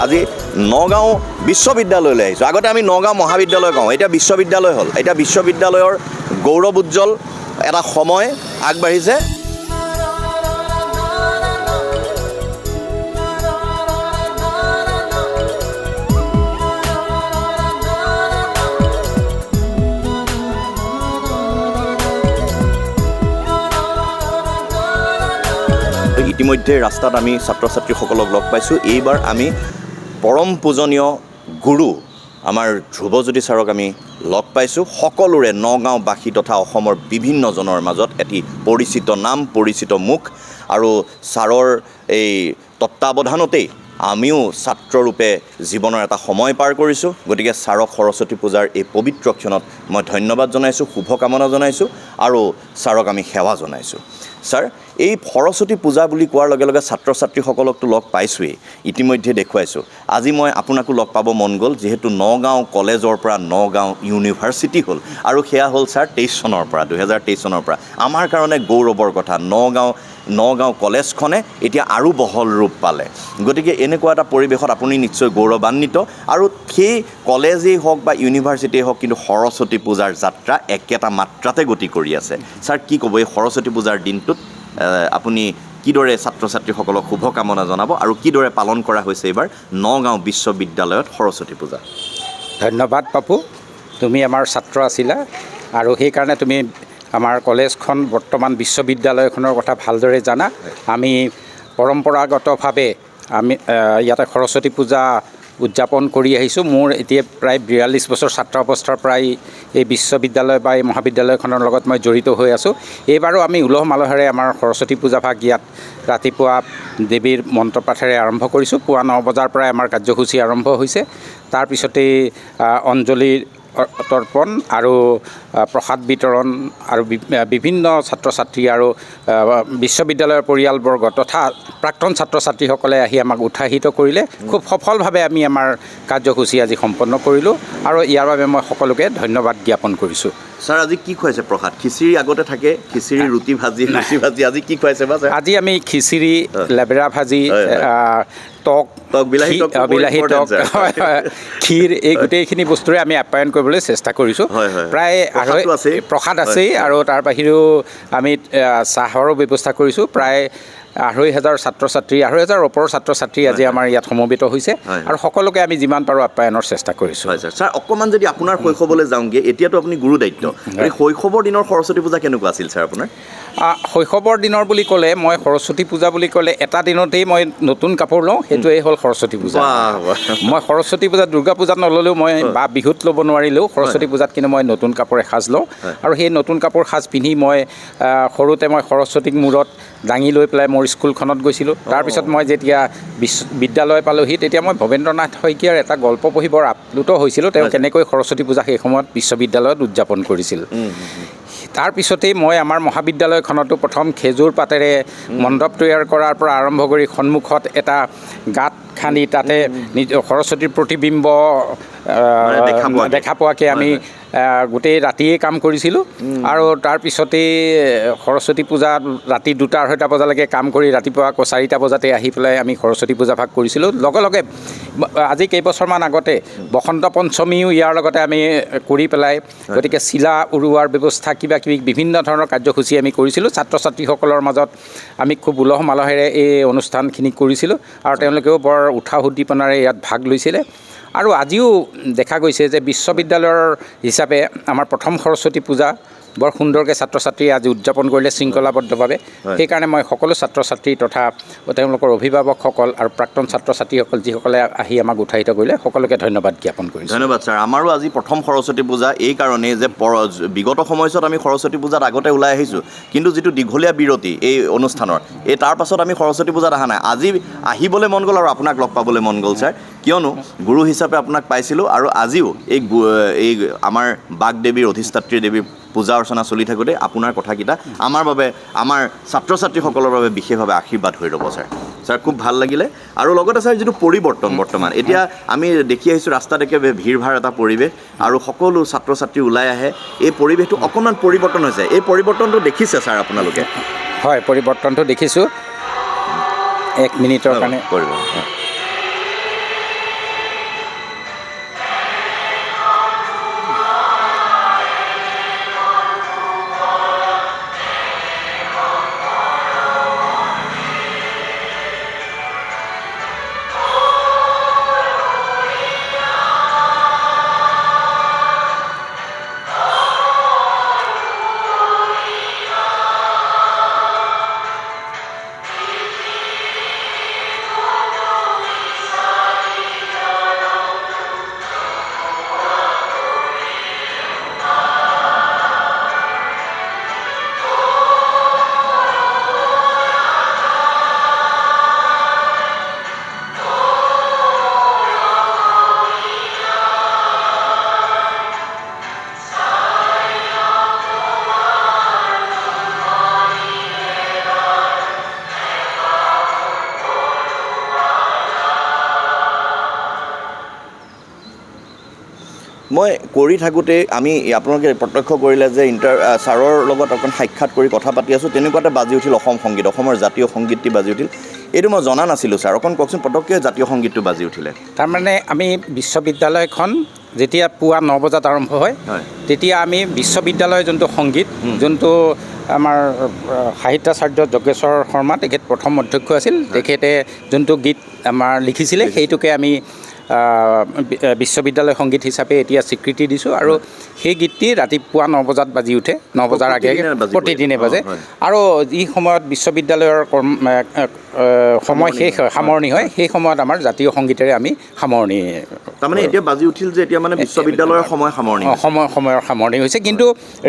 আজি নগাঁও বিশ্ববিদ্যালয়লৈ আহিছোঁ। আগতে আমি নগাঁও মহাবিদ্যালয় কওঁ, এতিয়া বিশ্ববিদ্যালয় হ'ল। এতিয়া বিশ্ববিদ্যালয়ৰ গৌৰৱ উজ্জ্বল এটা সময় আগবাঢ়িছে। ইতিমধ্যে ৰাস্তাত আমি ছাত্ৰ ছাত্ৰীসকলক লগ পাইছোঁ। এইবাৰ আমি পৰম পূজনীয় গুৰু আমাৰ ধ্ৰুৱজ্যোতি ছাৰক আমি লগ পাইছোঁ। সকলোৰে নগাঁওবাসী তথা অসমৰ বিভিন্নজনৰ মাজত এটি পৰিচিত নাম, পৰিচিত মুখ, আৰু ছাৰৰ এই তত্ত্বাৱধানতেই আমিও ছাত্ৰৰূপে জীৱনৰ এটা সময় পাৰ কৰিছোঁ। গতিকে ছাৰক সৰস্বতী পূজাৰ এই পবিত্ৰ ক্ষণত মই ধন্যবাদ জনাইছোঁ, শুভকামনা জনাইছোঁ আৰু ছাৰক আমি সেৱা জনাইছোঁ। ছাৰ, এই সৰস্বতী পূজা বুলি কোৱাৰ লগে লগে ছাত্ৰ ছাত্ৰীসকলকতো লগ পাইছোঁৱেই, ইতিমধ্যে দেখুৱাইছোঁ। আজি মই আপোনাকো লগ পাব মন গ'ল, যিহেতু নগাঁও কলেজৰ পৰা নগাঁও ইউনিভাৰ্চিটি হ'ল, আৰু সেয়া হ'ল ছাৰ 2023 চনৰ পৰা। আমাৰ কাৰণে গৌৰৱৰ কথা, নগাঁও কলেজখনে এতিয়া আৰু বহল ৰূপ পালে। গতিকে এনেকুৱা এটা পৰিৱেশত আপুনি নিশ্চয় গৌৰৱান্বিত, আৰু সেই কলেজেই হওক বা ইউনিভাৰ্চিটিয়েই হওক, কিন্তু সৰস্বতী পূজাৰ যাত্ৰা একেটা মাত্ৰাতে গতি কৰি আছে। ছাৰ, কি ক'ব এই সৰস্বতী পূজাৰ দিনটোত আপুনি কিদৰে ছাত্ৰ ছাত্ৰীসকলক শুভকামনা জনাব আৰু কিদৰে পালন কৰা হৈছে এইবাৰ নগাঁও বিশ্ববিদ্যালয়ত সৰস্বতী পূজা? ধন্যবাদ পাপু, তুমি আমাৰ ছাত্ৰ আছিলা আৰু সেইকাৰণে তুমি আমাৰ কলেজখন বৰ্তমান বিশ্ববিদ্যালয়খনৰ কথা ভালদৰে জানা। আমি পৰম্পৰাগতভাৱে আমি ইয়াতে সৰস্বতী পূজা উদযাপন কৰি আহিছোঁ। মোৰ এতিয়া প্ৰায় 42 বছৰ ছাত্ৰ অৱস্থাৰ পৰাই এই বিশ্ববিদ্যালয় বা এই মহাবিদ্যালয়খনৰ লগত মই জড়িত হৈ আছোঁ। এইবাৰো আমি উলহ মালহেৰে আমাৰ সৰস্বতী পূজাভাগ ইয়াত ৰাতিপুৱা দেৱীৰ মন্ত্ৰপাঠেৰে আৰম্ভ কৰিছোঁ। পুৱা 9 বজাৰ পৰাই আমাৰ কাৰ্যসূচী আৰম্ভ হৈছে। তাৰপিছতেই অঞ্জলিৰ তৰ্পণ আৰু প্ৰসাদ বিতৰণ আৰু বিভিন্ন ছাত্ৰ ছাত্ৰী আৰু বিশ্ববিদ্যালয়ৰ পৰিয়ালবৰ্গ তথা প্ৰাক্তন ছাত্ৰ ছাত্ৰীসকলে আহি আমাক উৎসাহিত কৰিলে। খুব সফলভাৱে আমি আমাৰ কাৰ্যসূচী আজি সম্পন্ন কৰিলোঁ আৰু ইয়াৰ বাবে মই সকলোকে ধন্যবাদ জ্ঞাপন কৰিছোঁ। ছাৰ, আজি কি খুৱাইছে প্ৰসাদ? খিচিৰি আগতে থাকে, খিচিৰি, ৰুটি ভাজি, লুচি ভাজি, আজি কি খুৱাইছে বা? আজি আমি খিচিৰি, লেবেৰা ভাজি, টক, বিলাহী টক, ক্ষীৰ, এই গোটেইখিনি বস্তুৰে আমি আপ্যায়ন কৰিবলৈ চেষ্টা কৰিছোঁ। প্ৰায় প্ৰসাদ আছেই, আৰু তাৰ বাহিৰেও আমি চাহৰো ব্যৱস্থা কৰিছোঁ। প্ৰায় 2,500 ছাত্ৰ ছাত্ৰী, 2,500 ওপৰৰ ছাত্ৰ ছাত্ৰী আজি আমাৰ ইয়াত সমবেত হৈছে, আৰু সকলোকে আমি যিমান পাৰোঁ আপ্যায়নৰ চেষ্টা কৰিছোঁ। হয় ছাৰ। ছাৰ, অকণমান যদি আপোনাৰ শৈশৱলৈ যাওঁগৈ, এতিয়াতো আপুনি গুৰু দায়িত্ব, শৈশৱৰ দিনৰ সৰস্বতী পূজা কেনেকুৱা আছিল ছাৰ আপোনাৰ? শৈশৱৰ দিনৰ বুলি ক'লে, মই সৰস্বতী পূজা বুলি ক'লে এটা দিনতেই মই নতুন কাপোৰ লওঁ, সেইটোৱেই হ'ল সৰস্বতী পূজা। মই সৰস্বতী পূজাত, দুৰ্গা পূজাত নল'লেও মই বা বিহুত ল'ব নোৱাৰিলেও সৰস্বতী পূজাত কিন্তু মই নতুন কাপোৰ এসাঁজ লওঁ, আৰু সেই নতুন কাপোৰ সাজ পিন্ধি মই সৰুতে মই সৰস্বতীক মূৰত দাঙি লৈ পেলাই মোৰ স্কুলখনত গৈছিলোঁ। তাৰপিছত মই যেতিয়া বিদ্যালয় পালোঁহি, তেতিয়া মই ভৱেন্দ্ৰনাথ শইকীয়াৰ এটা গল্প পঢ়ি বৰ আপ্লুত হৈছিলোঁ। তেওঁ কেনেকৈ সৰস্বতী পূজা সেই সময়ত বিশ্ববিদ্যালয়ত উদযাপন কৰিছিল। তাৰপিছতেই মই আমাৰ মহাবিদ্যালয়খনতো প্ৰথম খেজুৰ পাতেৰে মণ্ডপ তৈয়াৰ কৰাৰ পৰা আৰম্ভ কৰি সন্মুখত এটা গাঁত খান্দি তাতে সৰস্বতীৰ প্ৰতিবিম্ব দেখা পোৱাকৈ আমি গোটেই ৰাতিয়েই কাম কৰিছিলোঁ, আৰু তাৰপিছতেই সৰস্বতী পূজাত ৰাতি 2-2:30 বজালৈকে কাম কৰি ৰাতিপুৱা আকৌ 4টা বজাতে আহি পেলাই আমি সৰস্বতী পূজা ভাগ কৰিছিলোঁ। লগে লগে আজি কেইবছৰমান আগতে বসন্ত পঞ্চমীও ইয়াৰ লগতে আমি কৰি পেলাই, গতিকে চিলা উৰুৱাৰ ব্যৱস্থা, কিবা কিবি বিভিন্ন ধৰণৰ কাৰ্যসূচী আমি কৰিছিলোঁ। ছাত্ৰ ছাত্ৰীসকলৰ মাজত আমি খুব উলহ মালহেৰে এই অনুষ্ঠানখিনি কৰিছিলোঁ, আৰু তেওঁলোকেও বৰ উৎসাহ উদ্দীপনাৰে ইয়াত ভাগ লৈছিলে। আৰু আজিও দেখা গৈছে যে বিশ্ববিদ্যালয়ৰ হিচাপে আমাৰ প্ৰথম সৰস্বতী পূজা বৰ সুন্দৰকৈ ছাত্ৰ ছাত্ৰীয়ে আজি উদযাপন কৰিলে শৃংখলাবদ্ধভাৱে। সেইকাৰণে মই সকলো ছাত্ৰ ছাত্ৰী তথা তেওঁলোকৰ অভিভাৱকসকল আৰু প্ৰাক্তন ছাত্ৰ ছাত্ৰীসকল যিসকলে আহি আমাক উৎসাহিত কৰিলে, সকলোকে ধন্যবাদ জ্ঞাপন কৰিছোঁ। ধন্যবাদ ছাৰ। আমাৰো আজি প্ৰথম সৰস্বতী পূজা, এই কাৰণেই যে বিগত সময়ছোৱাত আমি সৰস্বতী পূজাত আগতে ওলাই আহিছোঁ, কিন্তু যিটো দীঘলীয়া বিৰতি এই অনুষ্ঠানৰ, তাৰ পাছত আমি সৰস্বতী পূজাত অহা নাই। আজি আহিবলৈ মন গ'ল আৰু আপোনাক লগ পাবলৈ মন গ'ল ছাৰ, কিয়নো গুৰু হিচাপে আপোনাক পাইছিলোঁ, আৰু আজিও এই আমাৰ বাগদেৱীৰ, অধিষ্ঠাত্ৰী দেৱীৰ পূজা অৰ্চনা চলি থাকোঁতে আপোনাৰ কথাকেইটা আমাৰ বাবে, আমাৰ ছাত্ৰ ছাত্ৰীসকলৰ বাবে বিশেষভাৱে আশীৰ্বাদ হৈ ৰ'ব ছাৰ। ছাৰ, খুব ভাল লাগিলে। আৰু লগতে ছাৰ, যিটো পৰিৱৰ্তন বৰ্তমান এতিয়া আমি দেখি আহিছোঁ, ৰাস্তাত একেবাৰে ভিৰ ভাৰ এটা পৰিৱেশ, আৰু সকলো ছাত্ৰ ছাত্ৰী ওলাই আহে, এই পৰিৱেশটো অকণমান পৰিৱৰ্তন হৈছে। এই পৰিৱৰ্তনটো দেখিছে ছাৰ আপোনালোকে? হয়, পৰিৱৰ্তনটো দেখিছোঁ। 1 মিনিটৰ কাৰণে কৰিব। মই কৰি থাকোঁতে আমি আপোনালোকে প্ৰত্যক্ষ কৰিলে যে ছাৰৰ লগত অকণ সাক্ষাৎ কৰি কথা পাতি আছোঁ, তেনেকুৱাতে বাজি উঠিল অসম সংগীত, অসমৰ জাতীয় সংগীতটি বাজি উঠিল। এইটো মই জনা নাছিলোঁ ছাৰ, অকণ কওকচোন পটককৈ জাতীয় সংগীতটো বাজি উঠিলে। তাৰমানে আমি বিশ্ববিদ্যালয়খন যেতিয়া পুৱা 9 বজাত আৰম্ভ হয়, তেতিয়া আমি বিশ্ববিদ্যালয়ৰ যোনটো সংগীত, যোনটো আমাৰ সাহিত্যাচাৰ্য যজ্ঞেশ্বৰ শৰ্মা, তেখেত প্ৰথম অধ্যক্ষ আছিল, তেখেতে যোনটো গীত আমাৰ লিখিছিলে সেইটোকে আমি বিশ্ববিদ্যালয় সংগীত হিচাপে এতিয়া স্বীকৃতি দিছোঁ। আৰু সেই গীতটি ৰাতিপুৱা 9 বজাত বাজি উঠে, 9 বজাৰ আগে প্ৰতিদিনে বাজে। আৰু যি সময়ত বিশ্ববিদ্যালয়ৰ সময় শেষ হয়, সামৰণি হয়, সেই সময়ত আমাৰ জাতীয় সংগীতেৰে আমি সামৰণি। তাৰমানে এতিয়া বাজি উঠিল যে এতিয়া মানে বিশ্ববিদ্যালয়ৰ সময়ৰ সামৰণি হৈছে, কিন্তু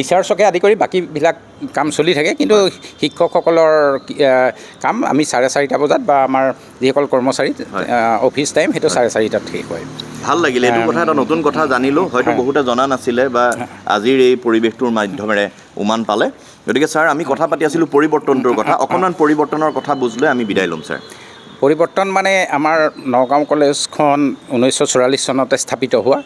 ৰিচাৰ্চকে আদি কৰি বাকীবিলাক কাম চলি থাকে। কিন্তু শিক্ষকসকলৰ কাম আমি 4:30 বজাত বা আমাৰ যিসকল কৰ্মচাৰী অফিচ টাইম সেইটো 4:30 শেষ হয়। ভাল লাগিলে, এইটো কথা এটা নতুন কথা জানিলোঁ, হয়তো বহুতে জনা নাছিলে বা আজিৰ এই পৰিৱেশটোৰ মাধ্যমেৰে উমান পালে। গতিকে ছাৰ, আমি কথা পাতি আছিলোঁ পৰিৱৰ্তনটোৰ কথা, অকণমান পৰিৱৰ্তনৰ কথা বুজিলে আমি বিদায় ল'ম ছাৰ। পৰিৱৰ্তন মানে আমাৰ নগাঁও কলেজখন 1944 চনতে স্থাপিত হোৱা,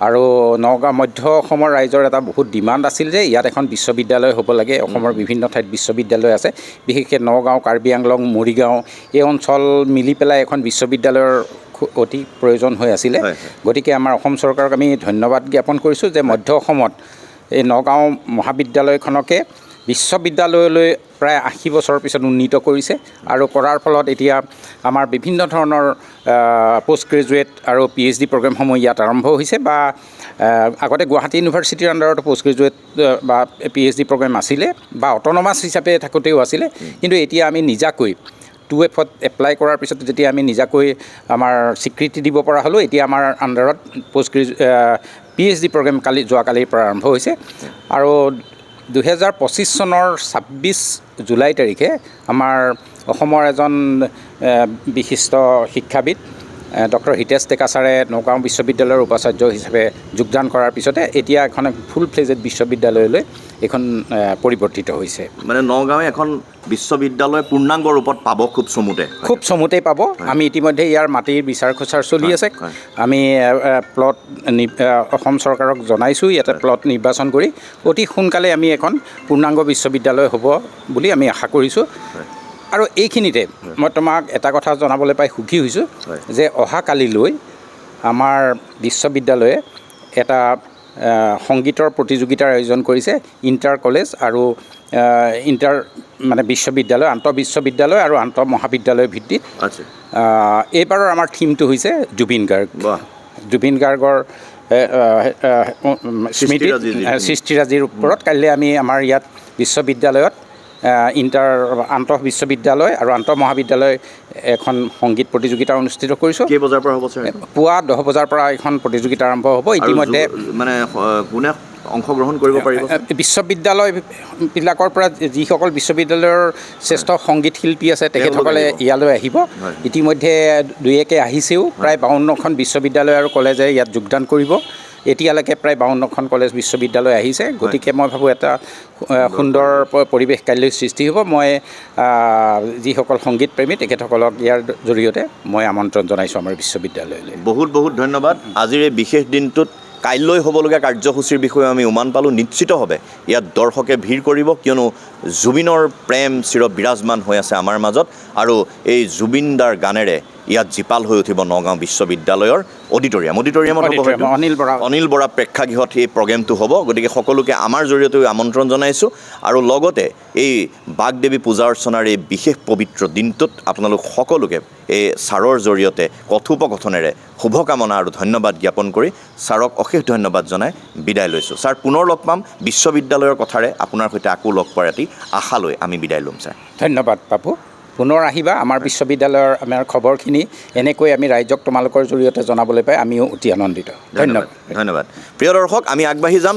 আৰু নগাঁও মধ্য অসমৰ ৰাইজৰ এটা বহুত ডিমাণ্ড আছিল যে ইয়াত এখন বিশ্ববিদ্যালয় হ'ব লাগে। অসমৰ বিভিন্ন ঠাইত বিশ্ববিদ্যালয় আছে, বিশেষকৈ নগাঁও, কাৰ্বি আংলং, মৰিগাঁও এই অঞ্চল মিলি পেলাই এখন বিশ্ববিদ্যালয়ৰ অতি প্ৰয়োজন হৈ আছিলে। গতিকে আমাৰ অসম চৰকাৰক আমি ধন্যবাদ জ্ঞাপন কৰিছোঁ যে মধ্য অসমত এই নগাঁও মহাবিদ্যালয়খনকে বিশ্ববিদ্যালয়লৈ প্ৰায় 80 বছৰৰ পিছত উন্নীত কৰিছে, আৰু কৰাৰ ফলত এতিয়া আমাৰ বিভিন্ন ধৰণৰ পোষ্ট গ্ৰেজুৱেট আৰু PhD প্ৰগ্ৰেমসমূহ ইয়াত আৰম্ভ হৈছে। বা আগতে গুৱাহাটী ইউনিভাৰ্চিটিৰ আণ্ডাৰত পোষ্ট গ্ৰেজুৱেট বা PhD প্ৰগ্ৰেম আছিলে, বা অট'নমাছ হিচাপে থাকোঁতেও আছিলে। কিন্তু এতিয়া আমি নিজাকৈ 2Fত এপ্লাই কৰাৰ পিছত যেতিয়া আমি নিজাকৈ আমাৰ স্বীকৃতি দিব পৰা হ'লোঁ, এতিয়া আমাৰ আণ্ডাৰত PhD প্ৰগ্ৰেম যোৱাকালিৰ পৰা আৰম্ভ হৈছে। আৰু 2025 চনৰ 26 জুলাই তাৰিখে আমাৰ অসমৰ এজন বিশিষ্ট শিক্ষাবিদ ডক্টৰ হিতেশ ডেকা ছাৰে নগাঁও বিশ্ববিদ্যালয়ৰ উপাচাৰ্য হিচাপে যোগদান কৰাৰ পিছতে এতিয়া এখন ফুল ফ্লেজেড বিশ্ববিদ্যালয়লৈ এইখন পৰিৱৰ্তিত হৈছে। মানে নগাঁৱে এখন বিশ্ববিদ্যালয় পূৰ্ণাংগ ৰূপত পাব খুব চমুতেই পাব। আমি ইতিমধ্যে ইয়াৰ মাটিৰ বিচাৰ খোচাৰ চলি আছে। আমি প্লট অসম চৰকাৰক জনাইছোঁ, ইয়াতে প্লট নিৰ্বাচন কৰি অতি সোনকালে আমি এখন পূৰ্ণাংগ বিশ্ববিদ্যালয় হ'ব বুলি আমি আশা কৰিছোঁ। আৰু এইখিনিতে মই তোমাক এটা কথা জনাবলৈ পাই সুখী হৈছোঁ যে অহাকালিলৈ আমাৰ বিশ্ববিদ্যালয়ে এটা সংগীতৰ প্ৰতিযোগিতাৰ আয়োজন কৰিছে, ইণ্টাৰ কলেজ আৰু বিশ্ববিদ্যালয়, আন্তঃ বিশ্ববিদ্যালয় আৰু আন্তঃ মহাবিদ্যালয় ভিত্তিত। এইবাৰৰ আমাৰ থিমটো হৈছে জুবিন গাৰ্গ। জুবিন গাৰ্গৰ স্মৃতি সৃষ্টিৰাজিৰ ওপৰত কাইলৈ আমি আমাৰ ইয়াত বিশ্ববিদ্যালয়ত আন্তঃ বিশ্ববিদ্যালয় আৰু আন্তঃ মহাবিদ্যালয় এখন সংগীত প্ৰতিযোগিতা অনুষ্ঠিত কৰিছোঁ। কেই বজাৰ পৰা হ'ব ছাৰ? পুৱা 10 বজাৰ পৰা এখন প্ৰতিযোগিতা আৰম্ভ হ'ব। ইতিমধ্যে মানে কোনে অংশগ্ৰহণ কৰিব পাৰিব? বিশ্ববিদ্যালয়বিলাকৰ পৰা যিসকল বিশ্ববিদ্যালয়ৰ শ্ৰেষ্ঠ সংগীত শিল্পী আছে তেখেতসকলে ইয়ালৈ আহিব। ইতিমধ্যে 2-1 আহিছেও। প্ৰায় 52খন বিশ্ববিদ্যালয় আৰু কলেজে ইয়াত যোগদান কৰিব। এতিয়ালৈকে প্ৰায় 52খন কলেজ বিশ্ববিদ্যালয় আহিছে। গতিকে মই ভাবোঁ এটা সুন্দৰ পৰিৱেশ কাইলৈ সৃষ্টি হ'ব। মই যিসকল সংগীত প্ৰেমী তেখেতসকলক ইয়াৰ জৰিয়তে মই আমন্ত্ৰণ জনাইছোঁ আমাৰ বিশ্ববিদ্যালয়লৈ। বহুত বহুত ধন্যবাদ। আজিৰ এই বিশেষ দিনটোত কাইলৈ হ'বলগীয়া কাৰ্যসূচীৰ বিষয়ে আমি উমান পালোঁ। নিশ্চিতভাৱে ইয়াত দৰ্শকে ভিৰ কৰিব, কিয়নো জুবিনৰ প্ৰেম চিৰ বিৰাজমান হৈ আছে আমাৰ মাজত, আৰু এই জুবিনদাৰ গানেৰে ইয়াত জীপাল হৈ উঠিব নগাঁও বিশ্ববিদ্যালয়ৰ অডিটৰিয়ামত অনিল বৰা প্ৰেক্ষাগৃহত এই প্ৰগ্ৰেমটো হ'ব। গতিকে সকলোকে আমাৰ জৰিয়তেও আমন্ত্ৰণ জনাইছোঁ। আৰু লগতে এই বাগদেৱী পূজা অৰ্চনাৰ এই বিশেষ পবিত্ৰ দিনটোত আপোনালোক সকলোকে এই ছাৰৰ জৰিয়তে কথোপকথনেৰে শুভকামনা আৰু ধন্যবাদ জ্ঞাপন কৰি ছাৰক অশেষ ধন্যবাদ জনাই বিদায় লৈছোঁ। ছাৰ, পুনৰ লগ পাম বিশ্ববিদ্যালয়ৰ কথাৰে আপোনাৰ সৈতে আকৌ লগ পোৱাৰ এটি আশা লৈ আমি বিদায় ল'ম ছাৰ। ধন্যবাদ পাপু। পুনৰ আহিবা। আমাৰ বিশ্ববিদ্যালয়ৰ আমাৰ খবৰখিনি এনেকৈ আমি ৰাইজক তোমালোকৰ জৰিয়তে জনাবলৈ পাই আমিও অতি আনন্দিত। ধন্যবাদ। প্ৰিয় দৰ্শক, আমি আগবাঢ়ি যাম।